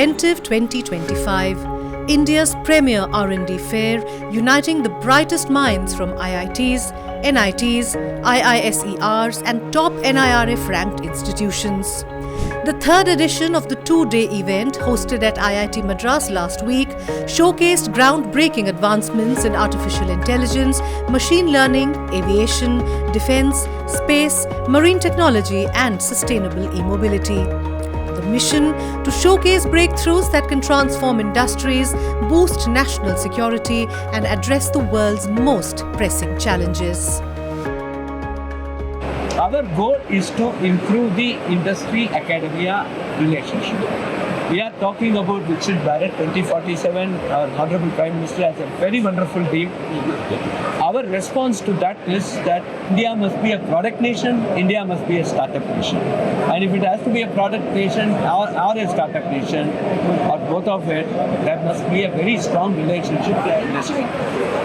IInvenTiv 2025, India's premier R&D fair uniting the brightest minds from IITs, NITs, IISERs and top NIRF-ranked institutions. The third edition of the two-day event hosted at IIT Madras last week showcased groundbreaking advancements in artificial intelligence, machine learning, aviation, defense, space, marine technology and sustainable e-mobility. The mission to showcase breakthroughs that can transform industries, boost national security and address the world's most pressing challenges. Our goal is to improve the industry-academia relationship. We are talking about Viksit Bharat 2047. Our Honorable Prime Minister has a very wonderful dream. Our response to that is that India must be a product nation, India must be a startup nation. And if it has to be a product nation or a startup nation, or both of it, there must be a very strong relationship with industry.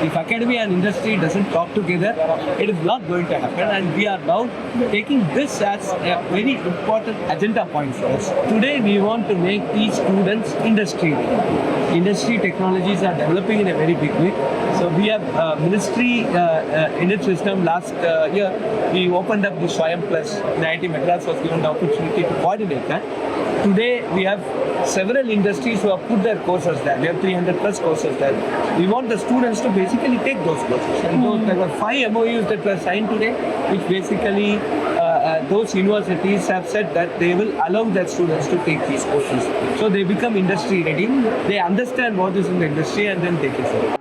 If academia and industry doesn't talk together, it is not going to happen. And we are now taking this as a very important agenda point for us. Today we want to make these students industry ready. Industry technologies are developing in a very big way. So we have ministry in its wisdom last year, we opened up the Swayam Plus. IIT Madras was given the opportunity to coordinate that. Today we have several industries who have put their courses there. We have 300 plus courses there. We want the students to basically take those courses. And there were 5 MOUs that were signed today, which basically those universities have said that they will allow their students to take these courses. So they become industry ready, they understand what is in the industry and then take it forward.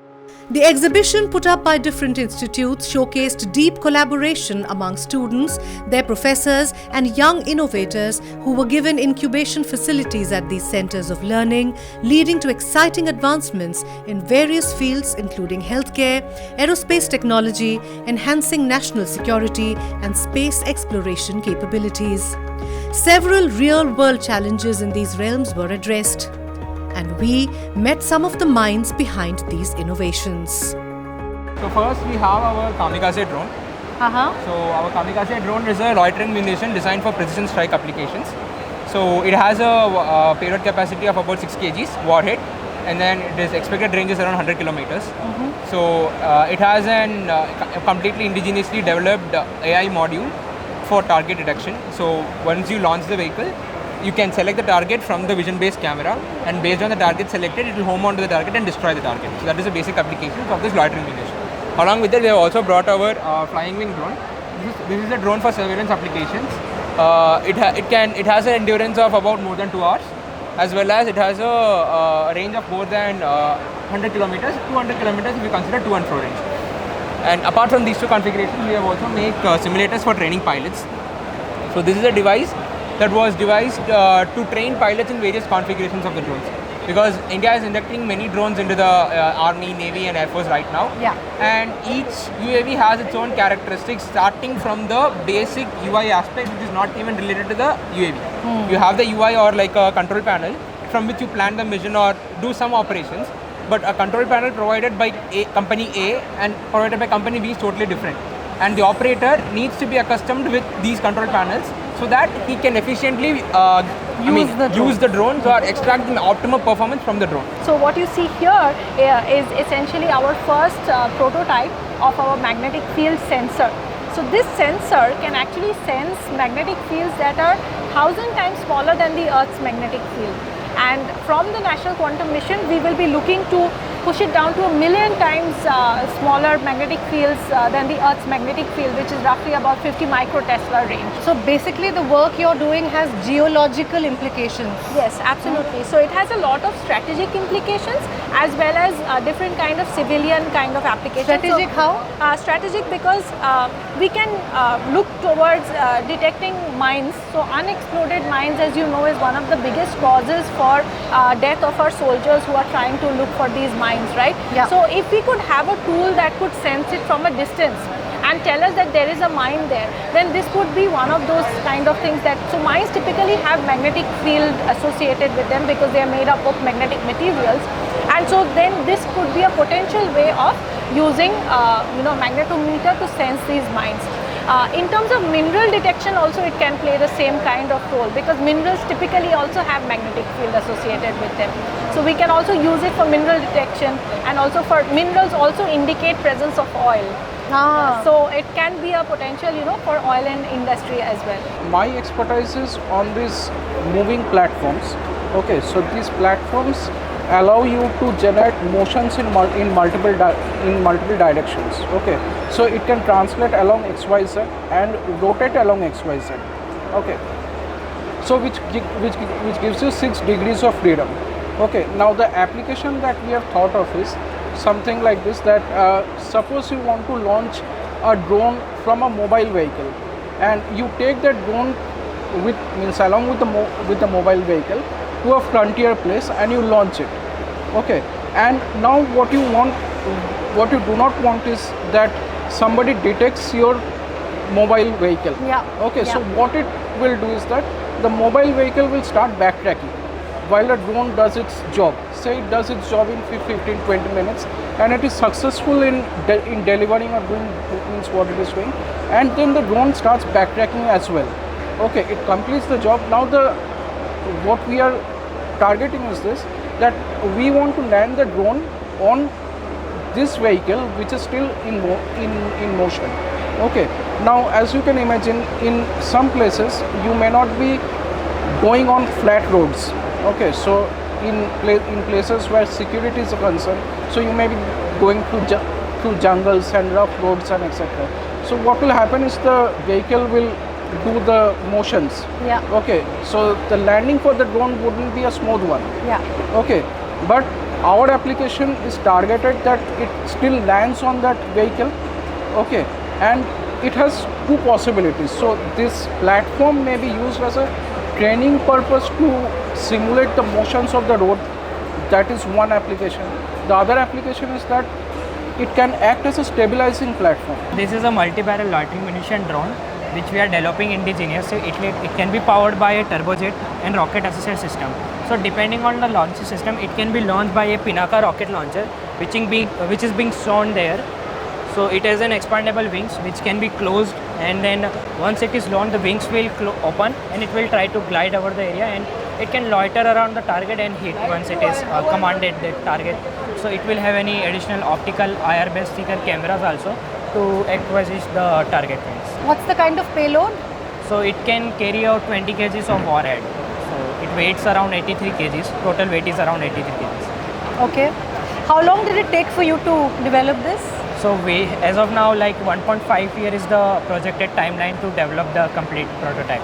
The exhibition put up by different institutes showcased deep collaboration among students, their professors and young innovators who were given incubation facilities at these centers of learning, leading to exciting advancements in various fields including healthcare, aerospace technology, enhancing national security and space exploration capabilities. Several real-world challenges in these realms were addressed, and we met some of the minds behind these innovations. So first we have our kamikaze drone. So our kamikaze drone is a loitering munition designed for precision strike applications. So it has a payload capacity of about 6 kgs warhead, and then its expected range is around 100 kilometers. So it has a completely indigenously developed AI module for target detection. So once you launch the vehicle, you can select the target from the vision-based camera, and based on the target selected, it will home onto the target and destroy the target. So that is the basic application of this loitering munition. Along with that, we have also brought our flying wing drone. This is a drone for surveillance applications. It has an endurance of about more than 2 hours, as well as it has a range of more than 100 kilometers, 200 kilometers if you consider to and fro range. And apart from these two configurations, we have also made simulators for training pilots. So this is a device that was devised to train pilots in various configurations of the drones, because India is inducting many drones into the Army, Navy and Air Force right now. And each UAV has its own characteristics, starting from the basic UI aspect, which is not even related to the UAV. You have the UI or like a control panel from which you plan the mission or do some operations, but a control panel provided by company A and provided by company B is totally different. And the operator needs to be accustomed with these control panels so that he can efficiently use the drones or extract the optimal performance from the drone. So what you see here is essentially our first prototype of our magnetic field sensor. So this sensor can actually sense magnetic fields that are 1,000 times smaller than the Earth's magnetic field. And from the National Quantum Mission, we will be looking to push it down to 1,000,000 times smaller magnetic fields than the Earth's magnetic field, which is roughly about 50 microtesla range. So basically the work you're doing has geological implications. Yes, absolutely. So it has a lot of strategic implications as well as different kind of civilian kind of applications. Strategic how? Strategic because we can look towards detecting mines. So unexploded mines, as you know, is one of the biggest causes for death of our soldiers who are trying to look for these mines, right? So if we could have a tool that could sense it from a distance and tell us that there is a mine there, then this could be one of those kind of things that, so mines typically have magnetic field associated with them because they are made up of magnetic materials, and so then this could be a potential way of using magnetometer to sense these mines. In terms of mineral detection also it can play the same kind of role, because minerals typically also have magnetic field associated with them. So we can also use it for mineral detection, and also for minerals also indicate presence of oil. So it can be a potential, for oil and industry as well. My expertise is on these moving platforms. Okay, so these platforms allow you to generate motions in multiple directions. Okay, so it can translate along XYZ and rotate along XYZ. Okay, so which gives you 6 degrees of freedom. Okay, now the application that we have thought of is something like this, that suppose you want to launch a drone from a mobile vehicle, and you take that drone along with the mobile vehicle to a frontier place and you launch it. Okay, and now what you do not want is that somebody detects your mobile vehicle. Okay, so what it will do is that the mobile vehicle will start backtracking while the drone does its job. Say it does its job in 15-20 minutes and it is successful in delivering or doing what it is doing, and then the drone starts backtracking as well. Okay, it completes the job. Now what we are targeting is this, that we want to land the drone on this vehicle which is still in motion. Okay, now as you can imagine, in some places you may not be going on flat roads. Okay, so in places where security is a concern, so you may be going through jungles and rough roads and etc. So what will happen is the vehicle will do the motions. Okay, so the landing for the drone wouldn't be a smooth one. Okay, but our application is targeted that it still lands on that vehicle. Okay, and it has 2 possibilities. So this platform may be used as a training purpose to simulate the motions of the road. That is one application. The other application is that it can act as a stabilizing platform. This is a multi-barrel loitering munition drone which we are developing indigenously. It can be powered by a turbojet and rocket assisted system. So depending on the launch system, it can be launched by a Pinaka rocket launcher which is being shown there. So it has an expandable wings which can be closed, and then once it is launched, the wings will open and it will try to glide over the area, and it can loiter around the target and hit once it is commanded the target. So it will have any additional optical IR based seeker cameras also to acquisition the target wings. What's the kind of payload? So it can carry out 20 kgs of warhead. So it weighs around 83 kgs. Total weight is around 83 kgs. Okay. How long did it take for you to develop this? So as of now, like 1.5 year is the projected timeline to develop the complete prototype.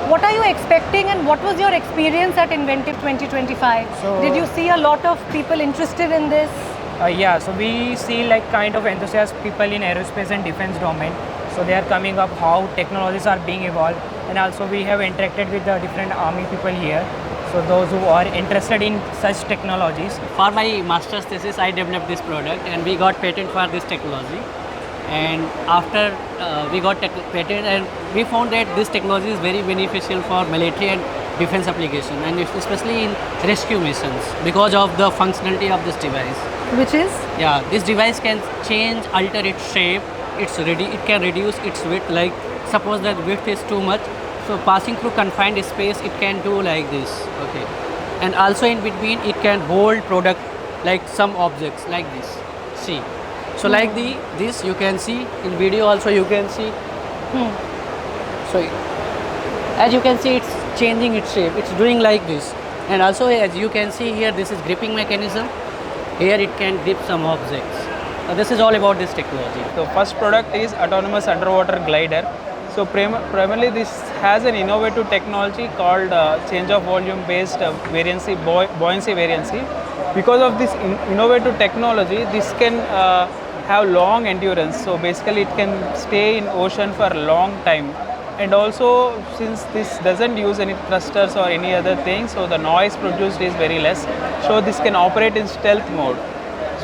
What are you expecting, and what was your experience at Inventive 2025? Did you see a lot of people interested in this? Yeah, so we see like kind of enthusiastic people in aerospace and defense domain. So they are coming up how technologies are being evolved, and also we have interacted with the different army people here. So those who are interested in such technologies. For my master's thesis, I developed this product and we got patent for this technology. And after we got patent, and we found that this technology is very beneficial for military and defense application, and especially in rescue missions because of the functionality of this device. Which is? Yeah, this device can alter its shape. It can reduce its width. Like suppose that width is too much, so passing through confined space, it can do like this. Okay, and also in between, it can hold product like some objects like this. See, so like this you can see in video also you can see. So as you can see, it's changing its shape. It's doing like this, and also as you can see here, this is gripping mechanism. Here it can grip some objects. This is all about this technology. The first product is autonomous underwater glider. So primarily this has an innovative technology called change of volume based buoyancy variancy. Because of this innovative technology, this can have long endurance. So basically it can stay in ocean for a long time. And also, since this doesn't use any thrusters or any other thing, so the noise produced is very less. So this can operate in stealth mode.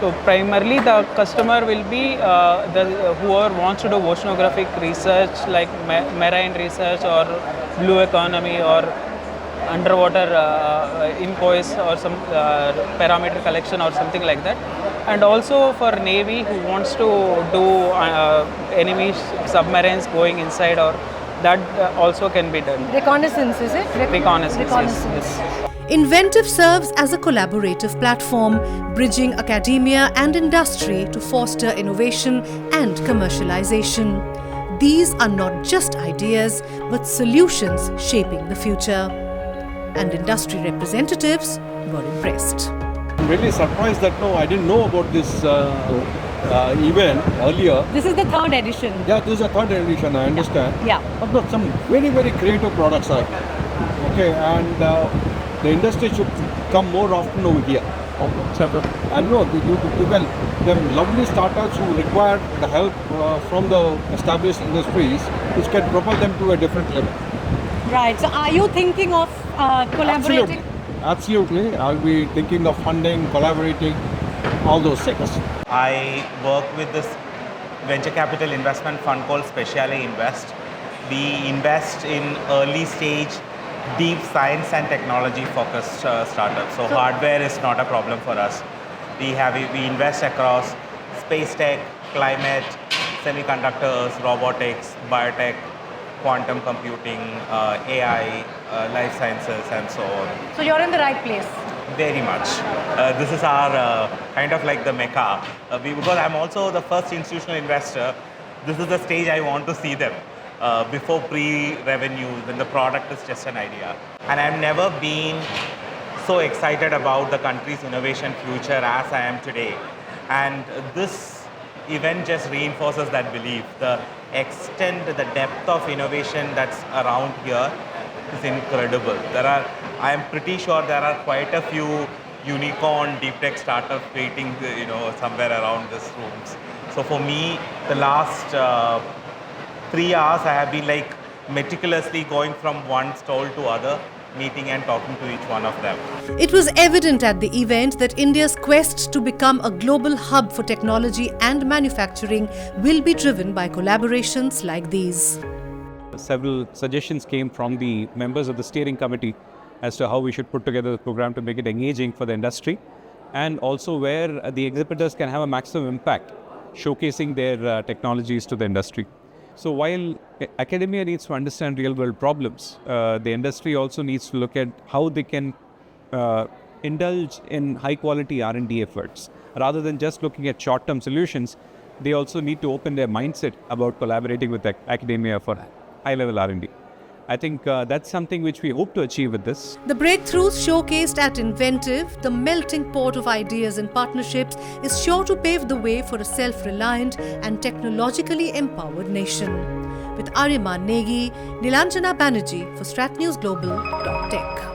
So primarily the customer will be whoever wants to do oceanographic research like marine research or blue economy or underwater invoice or some parameter collection or something like that. And also for Navy who wants to do enemy submarines going inside, or that also can be done. Reconnaissance, is it? Reconnaissance. Yes. Inventive serves as a collaborative platform, bridging academia and industry to foster innovation and commercialization. These are not just ideas, but solutions shaping the future. And industry representatives were impressed. I'm really surprised that I didn't know about this event earlier. This is the third edition. Yeah, this is a third edition, I understand. Yeah. But look, some very, very creative products are okay, and the industry should come more often over here. And you can, there are lovely startups who require the help from the established industries, which can propel them to a different level. Right. So are you thinking of collaborating? Absolutely. I'll be thinking of funding, collaborating, all those things. I work with this venture capital investment fund called Speciale Invest. We invest in early stage, deep science and technology focused startups. So hardware is not a problem for us. We invest across space tech, climate, semiconductors, robotics, biotech, quantum computing, AI, life sciences, and so on. So you're in the right place. Very much. This is our kind of like the mecca. Because I'm also the first institutional investor, this is the stage I want to see them before pre-revenue, when the product is just an idea. And I've never been so excited about the country's innovation future as I am today. And this event just reinforces that belief. The extent, the depth of innovation that's around here is incredible. I am pretty sure there are quite a few unicorn deep tech startups waiting, somewhere around these rooms. So for me, the last 3 hours, I have been like meticulously going from one stall to other, meeting and talking to each one of them. It was evident at the event that India's quest to become a global hub for technology and manufacturing will be driven by collaborations like these. Several suggestions came from the members of the steering committee as to how we should put together the program to make it engaging for the industry, and also where the exhibitors can have a maximum impact, showcasing their technologies to the industry. So while academia needs to understand real-world problems, the industry also needs to look at how they can indulge in high-quality R&D efforts. Rather than just looking at short-term solutions, they also need to open their mindset about collaborating with academia for high-level R&D. I think that's something which we hope to achieve with this. The breakthroughs showcased at Inventive, the melting pot of ideas and partnerships, is sure to pave the way for a self-reliant and technologically empowered nation. With Arima Negi, Nilanjana Banerjee for StratNewsGlobal.tech.